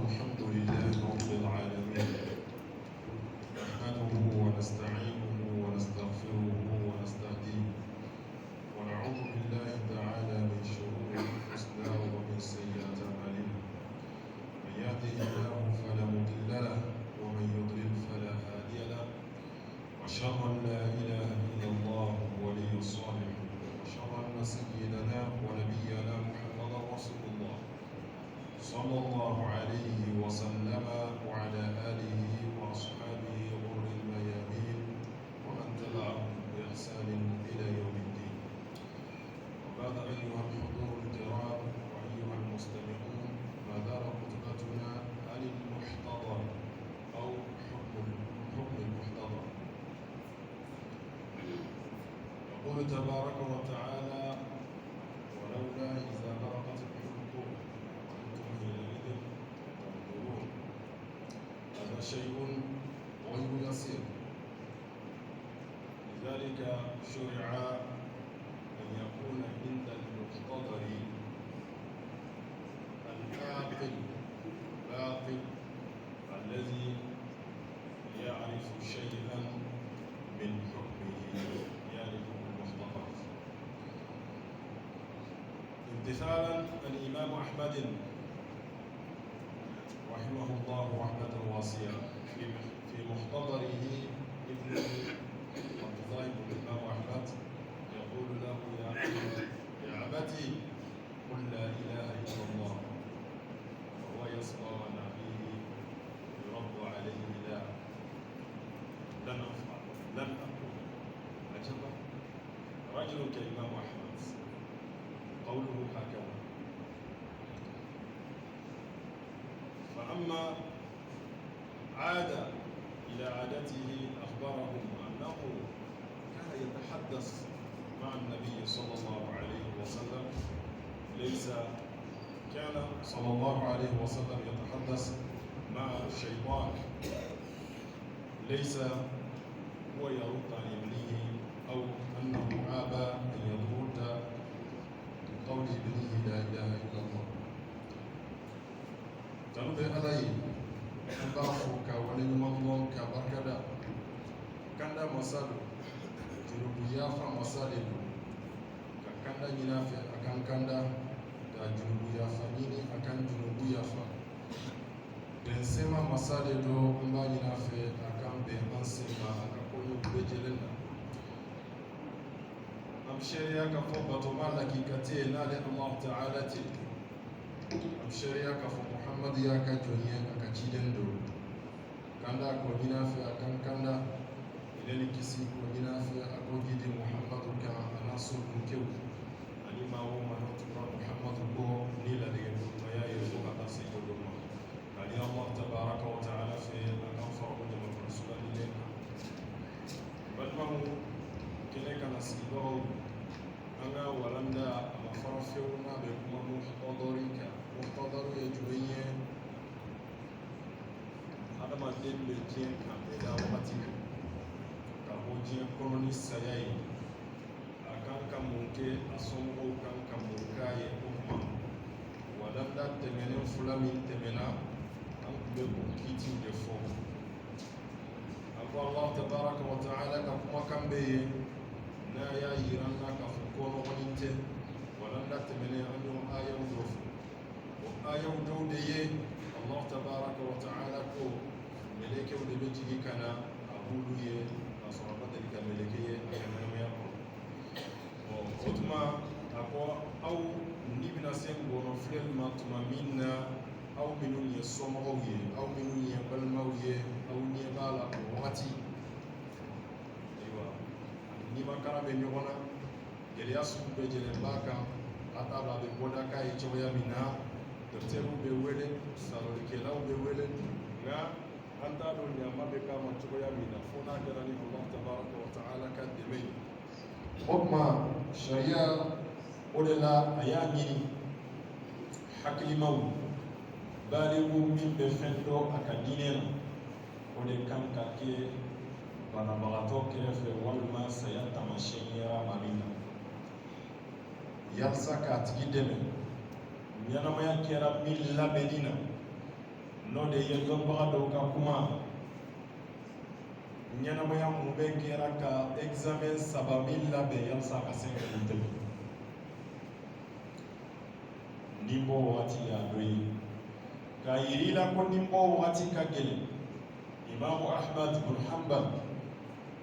الحمد لله رب العالمين، نحمده ونستعينه ونستغفره ونستهديه، ونعوذ بالله تعالى من شرور انفسنا ومن سيئات اعمالنا. من يهده الله فلا مضل له ومن يضلل فلا هادي له، واشهد ان لا اله الا الله ولي الصالحين، واشهد ان سيدنا ونبينا محمدا رسول الله صلى الله عليه وسلم وعلى آله وأصحابه غر الميامين ومن تبعهم بإحسان إلى يوم الدين. وبعد أيها الحضور الكرام وأيها المستمعون، ما دار خطبتنا عن المحتضر أو حكم المحتضر. يقول تبارك وتعالى: ولولا إذا برقت الحلقوم هذا شيء غير يسير، لذلك شرع أن يكون عند المحتضر العاقل الذي يعرف شيئا من حكمه، يعرف المحتضر. امتثالا الإمام أحمد رحمه الله رحمة واسعة في محتضره ابن الطائب الإمام أحمد يقول له: يا أبتي قل لا إله إلا الله، وهو يسمع عن أبيه يرد عليه: لا، لن أفعل، لن أقول. عجبا، رجل كإمام أحمد قوله هكذا. فأما عاد إلى عادته أخبرهم أنه كان يتحدث مع النبي صلى الله عليه وسلم، ليس كان صلى الله عليه وسلم يتحدث مع الشيطان، ليس هو يرد عن ابنه أو أنه أبى أن يرد بقول ابنه لا إله إلا الله. تنبه عليه an b'a fɔ ka waleɲuman dɔn ka barikada kanda masa don jurubu yafa masa de don ka kanda ɲini a fɛ a kan kanda ka jurubu yafa ɲini a kan jurubu yafa bɛnsema masa de don an b'a ɲini a fɛ a kan bɛn an sen ma a ka ko ɲuman bɛɛ lajɛlen na am sariya ka fɔ batoma lakikati ye n'ale Allah Ta'ala te am sariya ka fɔ Muhammad ya ka jɔn ye a ka ciden don kanda ko ɲini a fɛ a kan kanda ilani kisi ko ɲini a fɛ a ko gidi Muhammadu kan a n'a so kunkew ani maa o maa n'o tura Muhammadu kɔ ni ladege ɲumanya ye fo ka taa se o dɔ ma ani Allah Tabaraka wa Ta'ala fɛ a kan fara o jamakɔrɔ sugalilen kan balimaw kɛnɛ kana sigibagaw an ka walanda a ma fara fewu n'a bɛ kuma muhtadari kan muhtadaru ye jumɛn ye adamaden bɛ diɲɛ kan bɛɛ da wagati min ka bɔ diɲɛ kɔnɔ ni saya ye a kan ka mun kɛ a somɔgɔw kan ka mun k'a ye o kuma walanda tɛmɛnen fila min tɛmɛna an tun bɛ o kiitiw de fɔ a ko Allah Tabaraka wa Ta'ala ka kumakan bɛ yen n'a y'a yira an na k'a fɔ ko nɔgɔnin tɛ walanda tɛmɛnen an y'o ayaw dɔ fɔ o ayaw dɔw de ye Allah Tabaraka wa Ta'ala ko melekew de bɛ jigin ka na a b'olu ye k'a sɔrɔ a ma deli ka meleke ye a ka ɲɛnamaya kɔnɔ o tuma a ko aw ni bɛna se ngɔnɔ filɛli ma tuma min na aw minnu ye somɔgɔw ye aw minnu ye balimaw ye aw ɲɛ b'a la o wagati n'i ma kara bɛ ɲɔgɔn na gɛlɛya sugu bɛɛ jɛlen b'a kan a t'a dɔn a bɛ bɔda k'a ye cogoya min na dɔkitɛriw bɛ wele salolikɛlaw bɛ wele nka an t'a dɔn ɲama bɛ k'a ma cogoya min na fo n'a kɛra ni Allah Tabaraka wa Ta'ala ka dɛmɛ ye o tuma sariya o de la a y'a ɲini hakilimaw baaligu min bɛ fɛn dɔn a ka diinɛ na o de kan ka kɛ banabagatɔ kɛrɛfɛ walima saya taamasiyɛn yera maa min na yalasa k'a tigi dɛmɛ ɲɛnamaya kɛra min labɛnni na n'o de ye dɔnbaga dɔw ka kuma ɲɛnamaya mun bɛ kɛra ka examen 3 min labɛn yalasa ka se ka tɛmɛ ni bɔ wagati y'a dɔ ye k'a yiri la ko ni bɔ wagati ka gɛlɛn Imam Ahmad bin Hanbal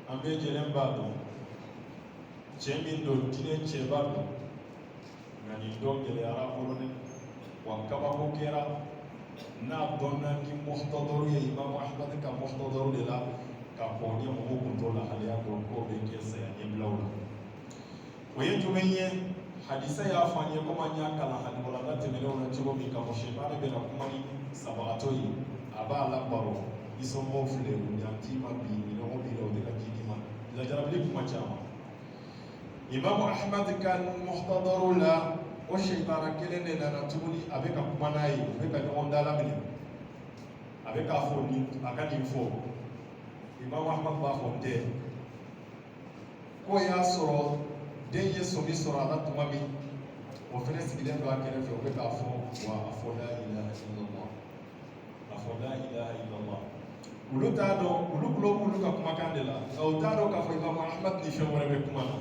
an bɛ jɛlen b'a dɔn cɛ min don diinɛ cɛ b'a dɔn nka nin dɔ gɛlɛyara bolo dɛ wa kabako kɛra n'a dɔnna ni muhtadaru ye Imam Ahmad ka muhtadaru de la ka kɔn ɲɛ mɔgɔw kun t'o lahalaya dɔn k'o bɛ kɛ saya ɲɛbilaw la o ye jumɛn ye hadisa y'a fɔ an ye komi an y'a kalan hadiwalanda tɛmɛnenw na cogo min ka fɔ sɛfan bɛna kuma ni sabagatɔ ye a b'a la baro i somɔgɔw filɛ u y'an t'i ma bi minɔgɔ b'i la o de ka ji d'i ma lajarabili kuma caman Imam Ahmad ka muhtadaru la o sɛfana kelen de nana tuguni a bɛ ka kuma n'a ye u bɛ ka ɲɔgɔn dalaminɛ a bɛ k'a fɔ a ka nin fɔ Imam Ahmad b'a fɔ n tɛ ko y'a sɔrɔ den ye sɔmi sɔrɔ a la tuma min o fɛnɛ sigilen don a kɛrɛfɛ o bɛ k'a fɔ wa a fɔ la ilaha illallah a fɔ la ilaha illallah olu t'a dɔn olu tulo b'olu ka kumakan de la nka u t'a dɔn k'a fɔ Imam Ahmad ni fɛn wɛrɛ bɛ kuma na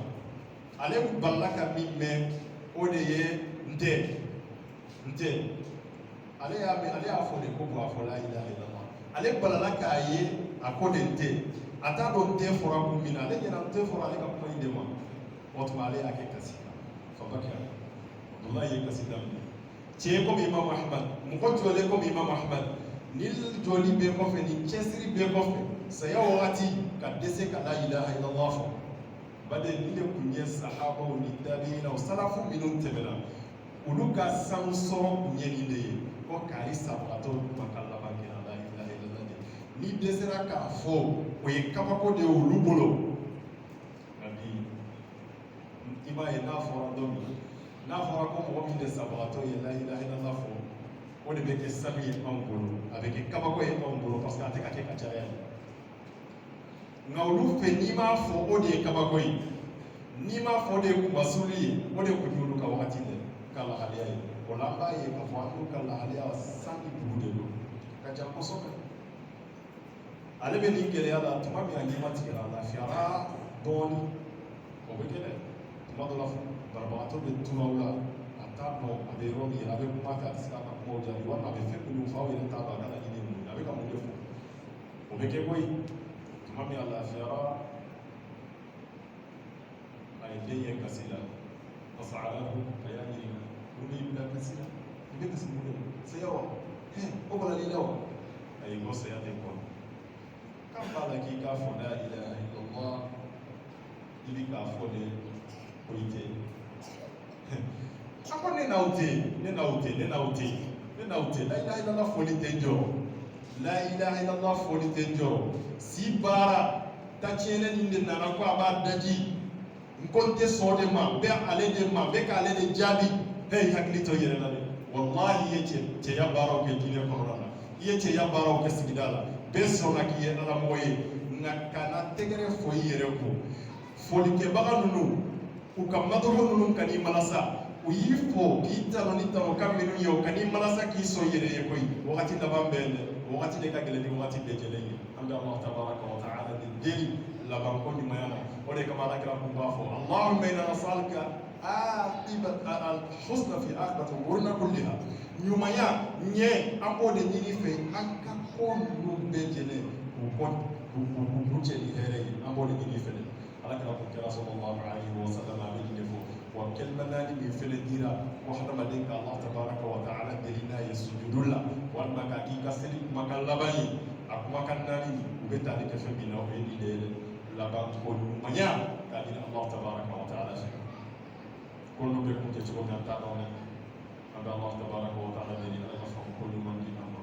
ale balila ka min mɛn o de ye n tɛ ale y'a mɛn ale y'a fɔ de ko a fɔ la ilaha illallah ale balila k'a ye a ko de n tɛ a t'a dɔn n tɛ fɔra kun min na ale ɲɛna n tɛ fɔra ale ka kuma in de ma o tuma ale y'a kɛ kasi faba kɛra Abdullahi ye kasi daminɛ cɛ komi Imam Ahmad mɔgɔ jɔlen komi Imam Ahmad ni jɔli bɛ kɔfɛ ni cɛsiri bɛ kɔfɛ saya wagati ka dɛsɛ ka la ilaha illallah fɔ baden ni de kun ye sahabaw ni tabiinaw salafu minnu tɛmɛna olu ka sanu sɔrɔ kun ye nin de ye ko kari sabagatɔ ma ka laban kɛ la ilaha illallah de ni dɛsɛra k'a fɔ o ye kabako de ye olu bolo i b'a ye n'a fɔra dɔ min n'a fɔra ko mɔgɔ min de sabagatɔ ye la ilaha illallah fɔ o de bɛ kɛ sanu ye anw bolo a bɛ kɛ kabako ye anw bolo parce que a tɛ ka kɛ ka caya nka olu fɛ n'i m'a fɔ o de ye kabako ye n'i m'a fɔ o de ye kumasuli ye o de kun y'olu ka wagati de ka lahalaya ye o la an b'a ye k'a fɔ an y'u ka lahalaya sanni dugu de don ka ca kosɛbɛ ale bɛ nin gɛlɛya la tuma min a ɲɛma tigɛra a lafiyara dɔɔnin o bɛ kɛ dɛ tuma dɔ la banabagatɔ bɛ tunaw la a t'a dɔn a bɛ yɔrɔ min ye a bɛ kuma fɛ a tɛ se k'a ka kumaw jaabi walima a bɛ fɛn minnu fɔ aw yɛrɛ t'a dɔn a ka laɲini ye mun ye a bɛ ka mun de fɔ o bɛ kɛ koyi tuma min a lafiyara a ye den ye kasi la fasa'alahu a y'a ɲininka mun de y'i bila kasi la i bɛ kasi mun de la saya wa o balali la wa a ye n ko saya de kɔnɔ k'an b'a la k'i k'a fɔ la ilaha illallah i bɛ k'a fɔ de o i tɛ a ko ne n'aw tɛ la ilaha illallah fɔli tɛ jɔ la ilaha illallah fɔli tɛ jɔ si baara taciyɛlɛ nin de nana ko a b'a daji n ko n tɛ sɔn de ma n bɛ ale de ma n bɛ k'ale de jaabi i hakili to yɛrɛ la dɛ wallahi i ye cɛya baaraw kɛ diinɛ kɔnɔna na i ye cɛya baaraw kɛ sigida la bɛɛ sɔnna k'i ye alamɔgɔ ye nka kana tɛgɛrɛ fɔ i yɛrɛ kɔ folikɛbaga ninnu u ka madɔgɔ ninnu ka n'i malasa u y'i fɔ k'i tanu ni tanukan minnu ye o ka n'i malasa k'i sɔn i yɛrɛ ye koyi wagati laban bɛɛ dɛ o wagati de ka gɛlɛn ni wagati bɛɛ lajɛlen ye an bɛ Alahu tabaraka wa ta'ala de deli labanko ɲumanya na o de kama Alakira kun b'a fɔ Allahumma inna nas'aluka al-husna fi akhirati umurina kulliha ɲumanya ɲɛ an b'o de ɲini fɛ an ka ko ninnu bɛɛ lajɛlen k'u cɛ ni hɛrɛ ye an b'o de ɲini fɛ Alakira kun kɛra sallallahu alaihi wa sallam a bɛ nin de fɔ wa kɛlima naani min fɛnɛ dira ko hadamaden ka Allah tabaraka wa ta'ala deli n'a ye sujudu la walima k'a k'i ka seli kumakan laban ye a kumakan naani u bɛ tali kɛ fɛn min na o ye nin de ye laban ko ɲumanya k'a ɲini Allah tabaraka wa ta'ala fɛ ko n'u bɛ kun kɛ cogo min an t'a dɔn dɛ an bɛ Allah tabaraka wa ta'ala deli ala ka faamu ko ɲuman di an ma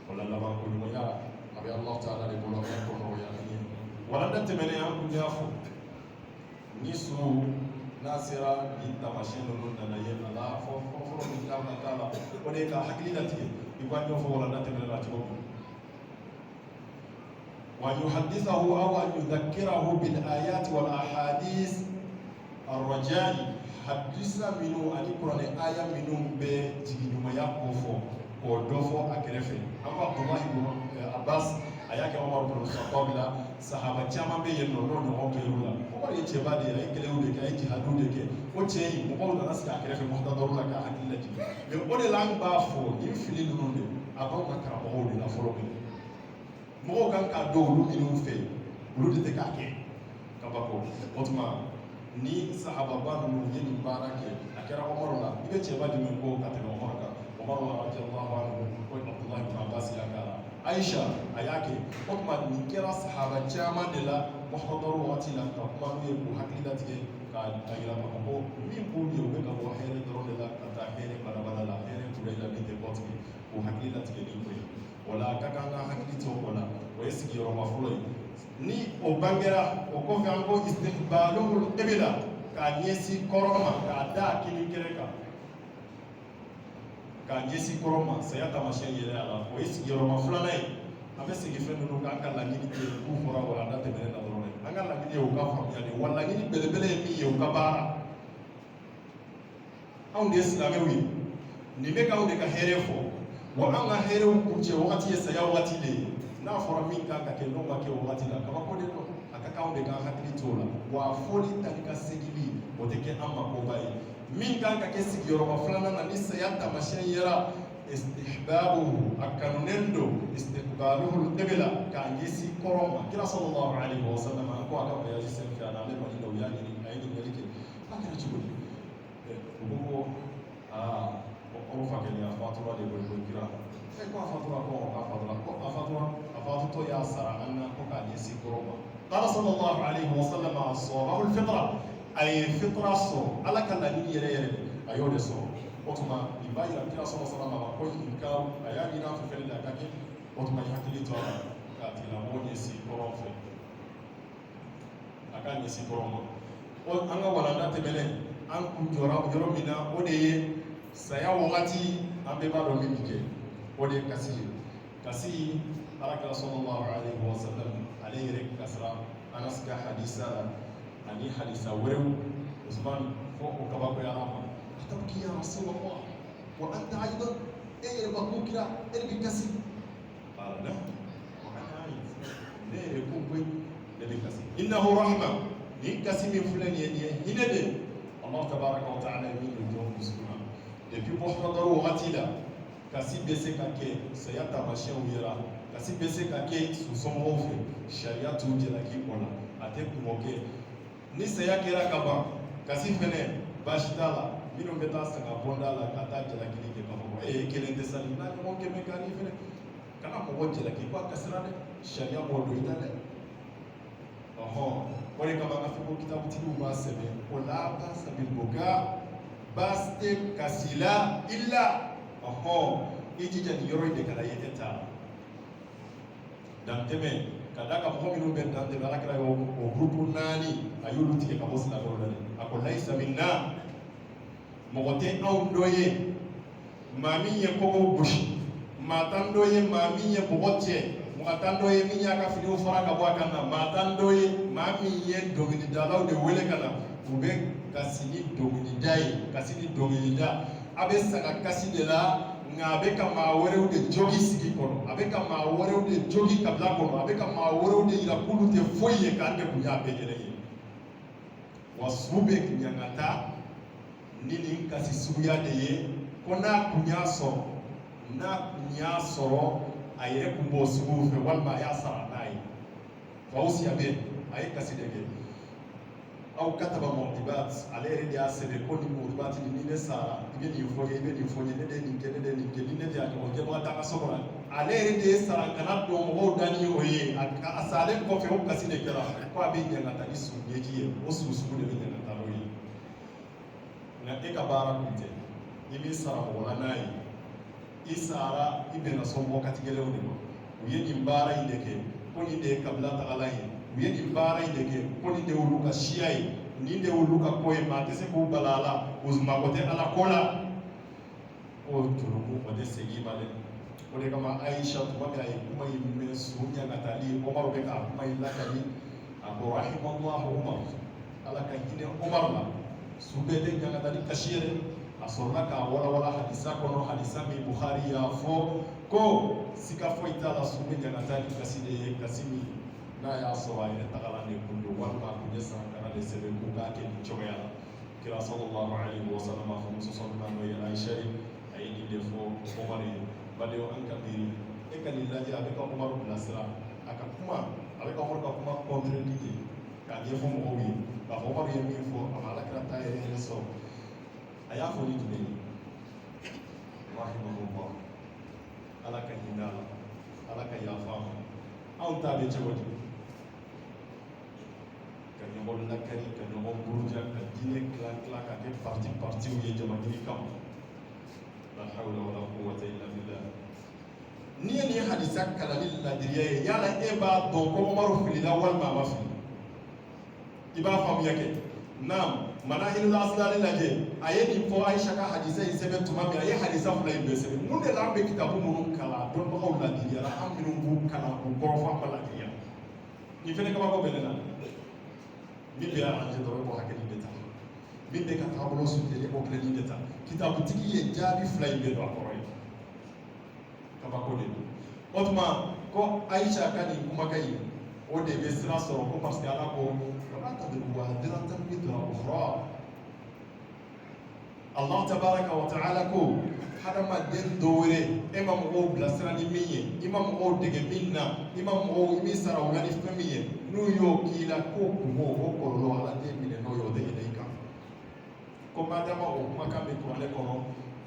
o la laban ko ɲumanya a bɛ Allah ta'ala de bolo an kɔnɔ o y'an ye wala da tɛmɛnen an kun y'a fɔ ni su n'a sera ni taamasiyɛn ninnu nana ye a la fɔlɔ min t'a la o de ye ka hakili latigɛ i b'a ɲɛfɔ wala da tɛmɛnen la cogo min wa yuhadithahu aw an yudhakkirahu bil ayati wal ahadith ar-raja'i hadisa minnu ani kuranɛ aya minnu bɛ jigiɲumanya ko fɔ k'o dɔ fɔ a kɛrɛfɛ an ko Abdullahi ibn Abbas a y'a kɛ Umar ibn Khattab la sahaba caman bɛ yen nɔ n'o ɲɔgɔn kɛr'u la Umar ye cɛba de ye a ye kɛlɛw de kɛ a ye jihadiw de kɛ o cɛ in mɔgɔw nana sigi a kɛrɛfɛ muhtadaru la k'a hakili lajigin mais o de la an b'a fɔ nin fili ninnu de a b'aw ka karamɔgɔw de la fɔlɔ mɔgɔw kan k'a dɔn olu minnu fɛ olu de tɛ k'a kɛ kabako o tuma ni sahababa ninnu ye nin baara kɛ a kɛra Umar la i bɛ cɛba jumɛn ko ka tɛmɛ Umar kan Umar radiyallahu anhu ko Abdullahi ibn Abbas y'a k'a la Aisha a y'a kɛ o tuma nin kɛra sahaba caman de la muhtadaru waati la ka kuma n'u ye k'u hakili latigɛ k'a yira k'a fɔ ko min b'u ye u bɛ ka bɔ hɛrɛ dɔrɔn de la ka taa hɛrɛ balabala la hɛrɛ ture la min tɛ kɔtigi k'u hakili latigɛ ni ko ye o la a ka kan ka hakili to o la o ye sigiyɔrɔma fɔlɔ ye ni o bangera o kɔfɛ an ko istihbaluhul qibla k'a ɲɛsin kɔrɔ ma k'a da a kini kɛrɛ kan k'a ɲɛsin kɔrɔ ma saya taamasiyɛn yɛrɛ a la o ye sigiyɔrɔma filanan ye an bɛ segin fɛn ninnu kan an ka laɲini tɛ k'u fɔra wala da tɛmɛnen na dɔrɔn dɛ an ka laɲini ye u ka faamuya de wa laɲini belebele ye min ye u ka baara anw de ye silamɛw ye nin bɛ k'anw de ka hɛrɛ fɔ wa an ka hɛrɛw kuncɛ wagati ye saya wagati de ye n'a fɔra min kan ka kɛ n'o ma kɛ o wagati la kabako de don a ka k'anw de ka hakili to o la wa fɔli tali ka segili o tɛ kɛ an makoba ye min kan ka kɛ sigiyɔrɔma filanan na ni saya taamasiyɛn yera istihbabuhu a kanunen don istihbaluhul qibla k'a ɲɛsin kɔrɔ ma kira sallallahu alaihi wa sallam an ko a ka voyage sen fɛ a n'ale Madina u y'a ɲini a ye ɲininkali kɛ a kɛra cogo di u ko ko kɔrɔ fa kɛlen a fatura de ko kira ko a fatura ko a fatutɔ y'a sara an na ko k'a ɲɛsin kɔrɔ ma qala sallallahu alaihi wa sallam asabahul fitra a ye fitra sɔrɔ ala ka laɲini yɛrɛ yɛrɛ a y'o de sɔrɔ o tuma nin b'a yira kira sallallahu alaihi wa sallam ko nin ka a y'a ɲini an fɛ fɛnɛ de a ka kɛ o tuma i hakili to a la k'a tigilamɔgɔ ɲɛsin kɔrɔ fɛ a k'a ɲɛsin kɔrɔ ma an ka walanda tɛmɛnen an kun jɔra yɔrɔ min na o de ye saya wagati an bɛɛ b'a dɔn min bɛ kɛ o de ye kasi ye kasi alakira sallallahu alaihi wa sallam ale yɛrɛ kasira Anas ka hadisa la ani hadisa wɛrɛw Usman fɔ o kabakoyara ma atabki ya Rasulullah wa anta aidan e yɛrɛ ba ko kira e de bɛ kasi ala la wa ana ayi ne kun ne be kasi innahu rahma ni kasi min fulani ne hinede Allah tabaraka wa ta'ala min do musulman depuis pour hadaru watila kasi bese kake sayata mashiya wira kasi bese kake susomo fe sharia tuje la kikola ate kumoke ni saya kera kaba kasi fene bashitala mino beta sanga bonda la kata jela kili ke kaba kelen tesali na mo ke mekani fene kana mo jela ki kwa kasrane sharia mo do itale wale kama ngafiko kitabu tilu basebe wala basabil buka baste kasila illa ijija ni yoro de kala yeteta dan teme kadaka mo minu ben dan de balakra o grupu nani ayulu tike ka bosna ko dale ako laysa minna mo gote aw doye mami ye ko bushi matando ye mami ye bogote matando ye minya ka fili fara ka bwa kana matando ye mami ye dogini dalaw de wele kana ube kasini dogini dai kasini dogini da abe saka kasi de la nga abe ka ma wore de jogi sigi kono abe ka ma wore de jogi kabla kono abe ka ma wore de ila kulu te foye ka ande kunya be jere ye wasube kinyangata nini kasi suya de ye kona kunya so na kunya soro ayere kumbo sugu fe walma ya sara nai fausi abe ay kasi de aw kataba mu'tibat alayri dia sebe ko ni mu'tibat ni ne sara ibe ni fo ne de ni ne de ko je ba ta sobra alayri de sara kana do mo dani oye asale ko fe o kasi de kala ko abi ni ngata ni su ye ji o su de ni ngata oye na e ka bara kunte ibe sara wala nai isara ibe na so mo katigele o ni uye ni bara indeke ko ni de kabla ta alai uye ni bara indeke ko ni de uluka shiai ni de uluka koe ma tese ko balala uzma kote ala kola o turumu ko de segi bale o de kama Aisha tuba ay kuma yimme sunya natali Omar be ka kuma ilakali abu rahimallahu Umar ala ka hine Omar la subede nyanga tali kashire asorna ka wala hadisa kono hadisa mi Bukhari ya fo ko sika fo itala sube nyanga tali kasimi na ya sawa ina tagala ne kullu walma kunye sankara de sebe kuga ke choya kira sallallahu alaihi wasallam fa musallallahu alaihi wa sallam ayini defo Omari bade o anka biri e kan lillahi abeka Umar ibn Nasra aka kuma abeka Umar ka kuma contradicte ka defo mo wi ba Umar yemi fo amala kra ta e so aya fo ni tuni rahimahullah ala ka hinala ala ka yafa aw ta be chawati nyɔgɔn lakari ka ɲɔgɔn buruja ka diinɛ tila ka kɛ partiw ye jamana kama la hawla wala quwwata illa billah ni ye nin hadisa kalali ladiriya ye yala e b'a dɔn ko Umaru filila walima a ma fili i b'a faamuya kɛ naam manahilul aslali lajɛ a ye nin fɔ Aisha ka hadisa in sɛbɛn tuma min a ye hadisa fila in bɛɛ sɛbɛn mun de la an bɛ kitabu minnu kalan dɔnnibagaw ladiriyara an minnu b'u kalan k'u kɔrɔfɔ an ma ladiriya nin fɛnɛ kabako bɛ ne la min bɛ arrangé dɔrɔn ko hakili de ta min bɛ ka taabolo suteli ko kilenni de ta kitabutigi ye jaabi fila in bɛ don a kɔrɔ ye kabako de don o tuma ko Aisha ka nin kumakan in o de bɛ sira sɔrɔ ko parce que Ala ko wala tadribu wadiratan wizra ukhra Allah tabaraka wa ta'ala ko hadamaden dɔ wɛrɛ e ma mɔgɔw bilasira ni min ye i ma mɔgɔw dege min na i ma mɔgɔw i min sara o la ni fɛn min ye n'u y'o k'i la ko kungo o kɔlɔlɔ Ala tɛ minɛ n'o ye o tɛ yɛlɛ i kan ko madama o kumakan bɛ kuranɛ kɔnɔ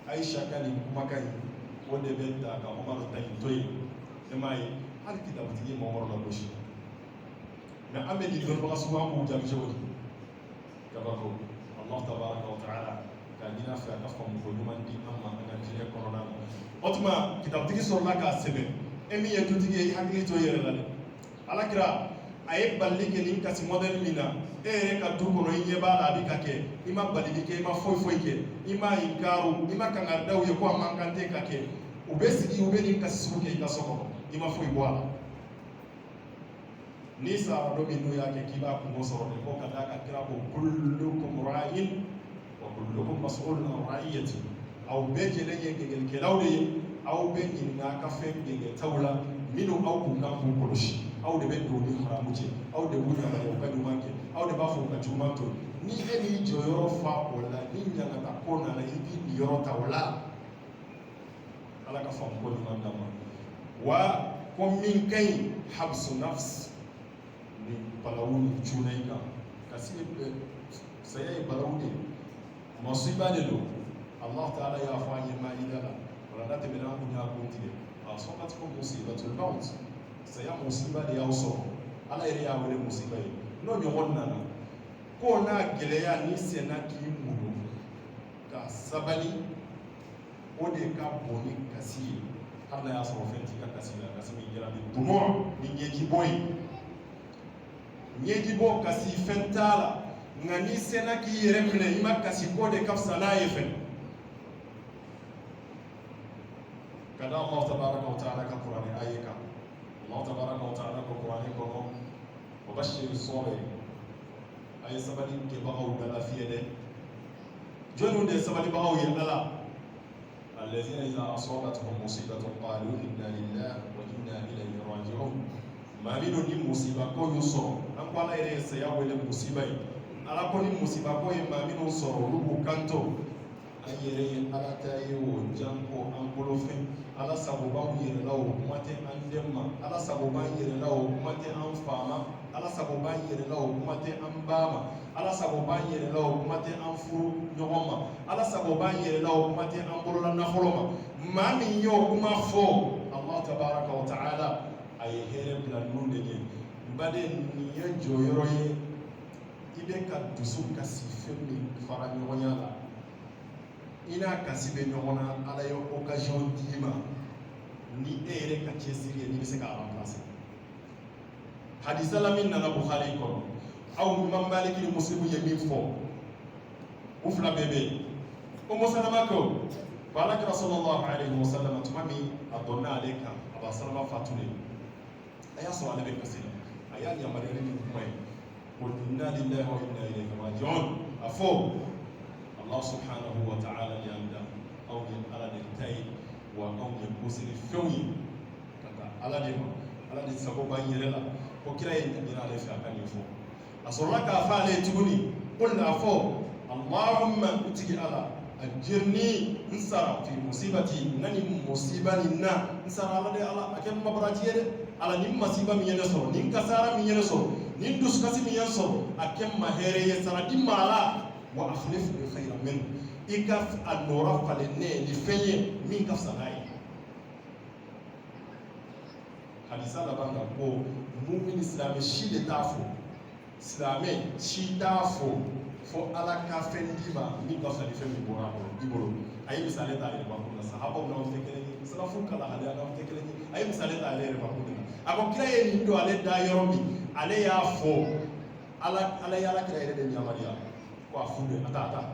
Aisha ka nin kumakan in o de bɛ ta ka Umaru ta in to yen e m'a ye hali kitabutigi ma Umaru lagosi mais an bɛ nin dɔnnibaga sugu an b'u jaabi cogo di kabako Allah tabaraka wa ta'ala ka ɲin'a fɛ a ka faamuko ɲuman di an ma an ka diinɛ kɔnɔna na o tuma kitabutigi sɔrɔla k'a sɛbɛn e min ye dutigi ye i hakili to i yɛrɛ la dɛ Alakira a ye balili kɛ nin kasi modèle min na e yɛrɛ ka du kɔnɔ i ɲɛ b'a la a bɛ ka kɛ i ma balili kɛ i ma foyi kɛ i ma inkaru i ma kangaridaw ye ko a man kan tɛ ka kɛ u bɛ sigi u bɛ nin kasi sugu kɛ i ka so kɔnɔ i ma foyi bɔ a la ni sara dɔ min n'o y'a kɛ k'i b'a kungo sɔrɔ de ko ka d'a ka kira ko kullukum ra'in wa kullukum mas'ulun an ra'iyati aw bɛɛ lajɛlen ye gɛgɛlikɛlaw de ye aw bɛ ɲininka a ka fɛn gɛgɛtaw la minnu aw kun kan k'u kɔlɔsi aw de bɛ don ni haramu cɛ aw de b'u yamaruya u ka ɲuman kɛ aw de b'a fɔ u ka juguman to ni e m'i jɔyɔrɔ fa o la ni ɲagata ko nana i b'i nin yɔrɔ ta o la ala ka faamu ko ɲuman d'a ma wa ko min ka ɲi habsu nafs ni balawu ni cunna i kan kasi saya ye balawu de masiba de don Allah ta'ala y'a fɔ an ye Maïda la wala n'a tɛmɛna an kun y'a kun tigɛ asabatkum musibatul maut saya musiba de y'aw sɔrɔ ala yɛrɛ y'a wele musiba ye n'o ɲɔgɔn nana ko n'a gɛlɛya ni senna k'i muɲu ka sabali o de ka bon ni kasi ye hali n'a y'a sɔrɔ fɛn t'i ka kasi la kasi min kɛra ni dumɔ ni ɲɛjibɔ ye ɲɛjibɔ kasi fɛn t'a la nka n'i senna k'i yɛrɛ minɛ i ma kasi ko de ka fisa n'a ye fɛnɛ kada Allah tabaraka wa ta'ala ka Qur'ani ayeka Allah tabaraka wa ta'ala ka Qur'ani kono wa bashir as-sabir ay sabali ke bagaw dala fiye de jonu de sabali bagaw ye dala allazina idha asabatuhum musibatun qalu inna lillahi wa inna ilayhi raji'un ma bino ni musiba ko yuso an ko ala ire se ya wele musiba yi ala ko ni musiba ko ye ma bino so rubu kanto ayere ye ala ta ye wo janko an bolo fɛn ala sago b'anw yɛrɛ la o kuma tɛ an den ma ala sago b'an yɛrɛ la o kuma tɛ an fa ma ala sago b'an yɛrɛ la o kuma tɛ an ba ma ala sago b'an yɛrɛ la o kuma tɛ an furu ɲɔgɔn ma ala sago b'an yɛrɛ la o kuma tɛ an bolola nafolo ma maa min y'o kuma fɔ Allah tabaraka wa ta'ala a ye hɛrɛ bila ninnu de ye n baden nin ye jɔyɔrɔ ye i bɛ ka dusu kasi fɛn min fara ɲɔgɔnya la i n'a kasi bɛ ɲɔgɔn na ala ye occasion d'i ma ni e yɛrɛ ka cɛsiri ye n'i bɛ se k'a remplacer hadisa la min nana Bukhari kɔnɔ aw Imam Maliki ni Muslim ye min fɔ u fila bɛɛ bɛ yen Umu Salama ko Alakira sallallahu alayhi wa sallam tuma min a dɔnna ale kan Aba Salama fatulen a y'a sɔrɔ ale bɛ kasi la a y'a yamaruya ni kuma ye ko inna lillahi wa inna ilayhi raji'un a fɔ Allah subhanahu wa ta'ala yanda aw ye ala de ta ye wa aw ye kosiri fɛnw ye ka taa ala de ma ala de sago b'an yɛrɛ la ko kira ye ɲinina ale fɛ a ka nin fɔ a sɔrɔla k'a fɔ ale ye tuguni ko n'a fɔ Allahumma utigi ala ajirni n sara fi musibati na ni musiba nin na n sara ala de ala a kɛ mabaraji ye dɛ ala ni masiba min ye ne sɔrɔ ni kasara min ye ne sɔrɔ ni dusukasi min ye n sɔrɔ a kɛ ma hɛrɛ ye sara di ma ala wa akhlif bi khayran min ika anora fale ne ni fenye min ka fisa n'a ye hadisa laban ka ko mumin silamɛ si de t'a fɔ silamɛ si t'a fɔ ala ka fɛn d'i ma min ka fisa ni fɛn min bɔra i bolo a ye misali ta yɛrɛ bakun na sahabaw n'aw tɛ kelen ye salafu kalahaliya n'aw tɛ kelen ye a ye misali ta ale yɛrɛ bakun na a ko kira ye nin don ale da yɔrɔ min ale y'a fɔ ala ye ala kira yɛrɛ de yamariya ko a fu de a ta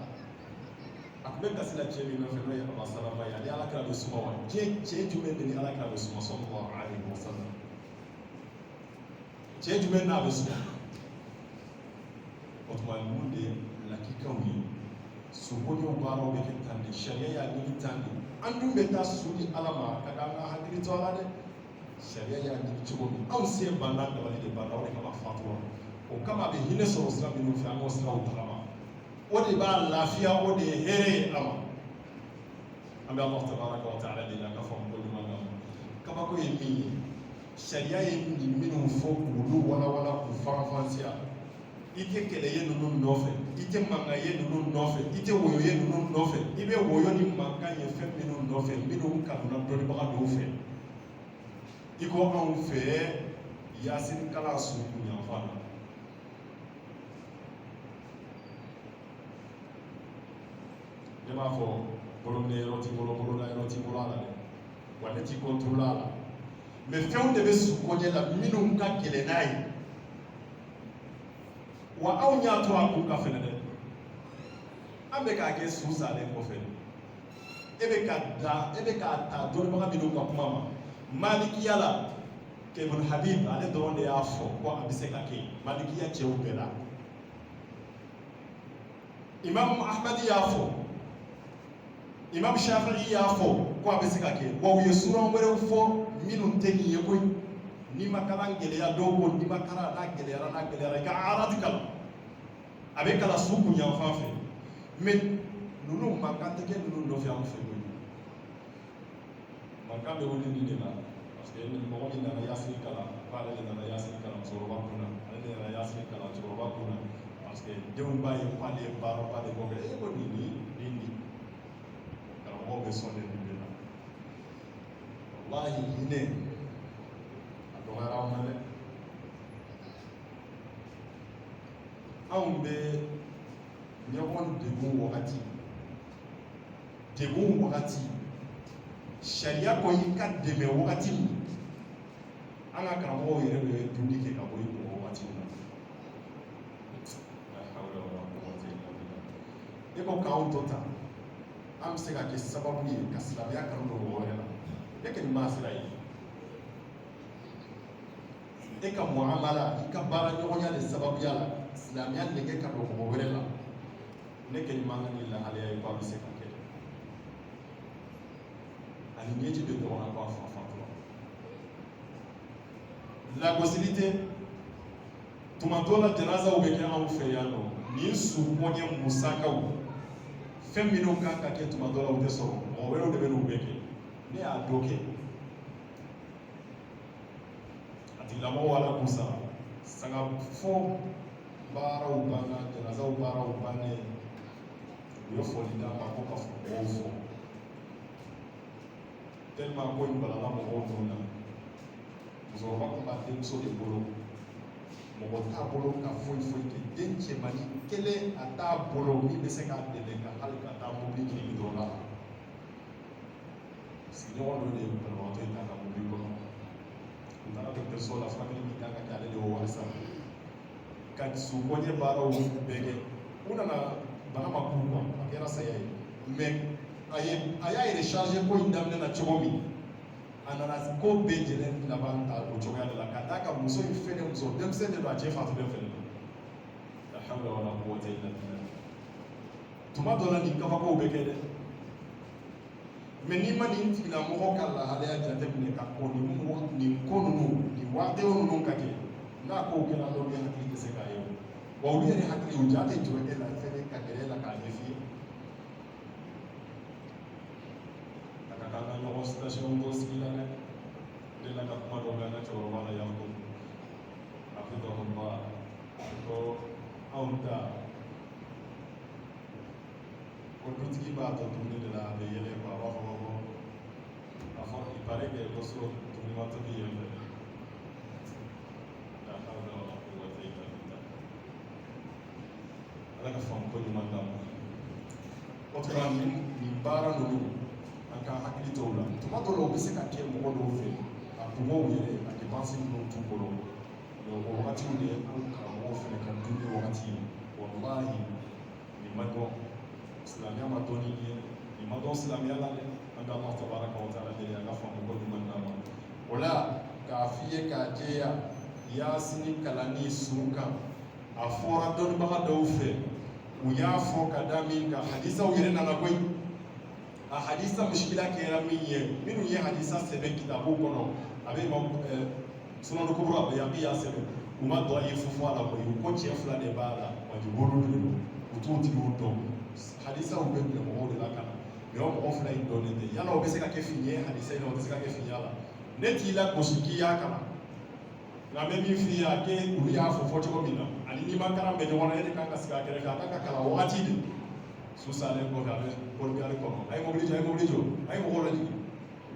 a tun bɛ kasi la cɛ min nɔfɛ n'o ye Aba Salama ye ale ala kira bɛ suma wa cɛ jumɛn de ni ala kira bɛ suma sallallahu alaihi wa sallam cɛ jumɛn n'a bɛ suma o tuma ninnu de lakikaw ye sokoɲɔw baaraw bɛ kɛ tan de sariya y'a ɲini tan de an dun bɛ taa su di ala ma ka k'an ka hakili to a la dɛ sariya y'a ɲini cogo min anw sen banna dabali de banna o de kama fatura o kama a bɛ hinɛ sɔrɔ sira minnu fɛ an k'o siraw tagama o de b'a lafiya o de ye hɛrɛ ye a ma an bɛ Ala tabaraka wa ta'ala de la ka fɔ ko ɲuman na kabako ye min ye sariya ye minnu fɔ k'olu walawala k'u faranfasiya i tɛ kɛlɛ ye ninnu nɔfɛ i tɛ mankan ye ninnu nɔfɛ i tɛ woyo ye ninnu nɔfɛ i bɛ woyo ni mankan ye fɛn minnu nɔfɛ minnu kanuna dɔnnibaga dɔw fɛ i ko anw fɛ Yasin kala su kunyanfan na ne b'a fɔ bolomɛ yɔrɔ t'i bolo bolola yɔrɔ t'i bolo a la dɛ wa ne t'i contrôle a la mais fɛnw de bɛ su koɲɛ la minnu ka gɛlɛn n'a ye wa anw y'a to a kun ka fɛnɛ dɛ an bɛ k'a kɛ su salen kɔfɛ e bɛ k'a ta dɔnnibaga minnu ka kuma ma Malikiya la Ibn Habib ale dɔrɔn de y'a fɔ ko a bɛ se ka kɛ Malikiya cɛw bɛɛ la Imam Ahmad y'a fɔ Imam Shafi'i y'a fɔ ko a bɛ se ka kɛ wa u ye suran wɛrɛw fɔ minnu tɛ nin ye koyi ni makaran geleya dogo ni makara na geleya ka arati kala avec kala suku nya fafe mais nunu makante ke nunu do fi am fe ko makambe woni ni de la parce que ni mo ni na yasir kala ba le na yasir kala so ba kuna ale na yasir kala so ba kuna parce que de on ba y parler ba de ko e ko ni alors on va sonner ni de la wallahi hine anw bɛ ɲɔgɔn degun wagati sariya ko i ka dɛmɛ wagati min an ka karamɔgɔw yɛrɛ bɛ dumuni kɛ ka bɔ i kun wagati min na e ko k'anw to tan an bɛ se ka kɛ sababu ye ka silamɛya kanu don mɔgɔ wɛrɛ la ne kɔni m'a sira ye e ka muamala i ka baara ɲɔgɔnya de sababuya la silamɛya nege ka don mɔgɔ wɛrɛ la ne kɔni man kan ni lahalaya ye ko a bɛ se ka kɛ ani ɲɛji bɛ ɲɔgɔn na ko a fan fan fɔlɔ lagosili tɛ tuma dɔw la janazaw bɛ kɛ anw fɛ yan nɔ nin subɔɲɛ musakaw fɛn minnu kan ka kɛ tuma dɔw la u tɛ sɔrɔ mɔgɔ wɛrɛw de bɛ n'u bɛɛ kɛ ne y'a dɔ kɛ lamɔgɔw ala k'u sara sanga fɔ baaraw banna janazaw baaraw bannen u ye fɔli d'a ma ko ka mɔgɔw fɔ tellement ko in balala mɔgɔw ninnu na musokɔrɔba kun b'a denmuso de bolo mɔgɔ t'a bolo ka foyi foyi kɛ den cɛmannin kelen a t'a bolo min bɛ se k'a dɛmɛ ka hali ka taa mobili kiriki dɔ la sigiɲɔgɔn dɔ de ye banabagatɔ in ta ka mobili kɔnɔ u taara dɔgɔtɔrɔso la furakɛli min kan ka kɛ ale de y'o wari sara ka subɔɲɛ baaraw bɛɛ kɛ u nana bana ma k'u kan a kɛra saya ye mais a y'a recharger ko in daminɛ na cogo min a nana ko bɛɛ lajɛlen laban ta o cogoya de la ka d'a kan muso in fɛnɛ muso denmisɛn de don a cɛ fatulen fɛnɛ don la hawla wala quwwata illa billah tuma dɔ la nin kabakow bɛ kɛ dɛ mais n'i ma nin tigilamɔgɔ ka lahalaya jateminɛ ka ko nin ko ninnu nin waatew ninnu ka kɛ n'a kow kɛra dɔw bɛ hakili tɛ se k'a ye wa olu yɛrɛ hakili u ja tɛ jɔ e la fɛnɛ ka gɛrɛ e la k'a ɲɛf'i ye a ka kan ka ɲɔgɔn station dɔ sigi la dɛ ne la ka kuma dɔ bɛ an ka cɛkɔrɔba la yan ko a bɛ dɔgɔtɔrɔba ko anw ta ko dutigi b'a to dumuni de la a bɛ yɛlɛ ko a b'a fɔ ko a fɔ il paraît que ko so dumuni ma tobi yen fɛ la hawla wala quwwata illa billah ala ka faamu ko ɲuman d'an ma o tuma nin baara ninnu an ka hakili to o la tuma dɔw la o bɛ se ka kɛ mɔgɔ dɔw fɛ a kungow yɛrɛ a dépense ninnu t'u bolo o wagatiw de ye ko karamɔgɔw fɛnɛ ka dumuni wagati ye walahi nin ma dɔn silamɛya ma dɔn ni ye nin ma dɔn silamɛya la dɛ an ka Alahu tabaraka wa taala deli an ka faamu ko ɲuman d'an ma o la k'a f'i ye k'a jɛya yaasini kalanni sun kan a fɔra dɔnnibaga dɔw fɛ u y'a fɔ ka da min kan hadisaw yɛrɛ nana koyi a hadisa mushkila kɛra min ye minnu ye hadisa sɛbɛn kitabuw kɔnɔ a bɛ sunanu kubura a bɛ y'a sɛbɛn u ma dɔn ye fufu a la koyi ko cɛ fila de b'a la wajibolu de don u t'u tigiw dɔn hadisaw bɛ bila mɔgɔw de la ka na mais o mɔgɔ fila in dɔnnen tɛ yala o bɛ se ka kɛ fini ye hadisa in na o tɛ se ka kɛ fini la ne t'i la gosi k'i y'a kalan nka n bɛ min f'i ye a kɛ olu y'a fɔ cogo min na ani n'i ma kalan bɛ ɲɔgɔn na e de kan ka sigi a kɛrɛfɛ a kan ka kalan wagati de su salen kɔfɛ a bɛ bolokari kɔnɔ a ye mobili jɔ a ye mobili jɔ a ye mɔgɔw lajigin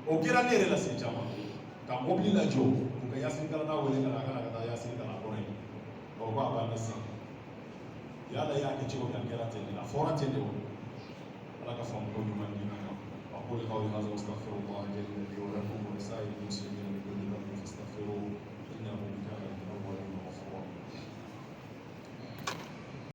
o kɛra ne yɛrɛ la sen caman ka mobili lajɔ u ka yasiri kalan wele ka na a kana ka taa yasiri kalan kɔrɔ yen o ko a b'a sisan yala y'a kɛ cogo min a kɛra ten de a fɔra ten de o ala ka faamu ko ɲuman di an ma أقول قولي هذا واستغفر الله جل وعلا ولكم ولسائر المسلمين من كل ذنب فاستغفروه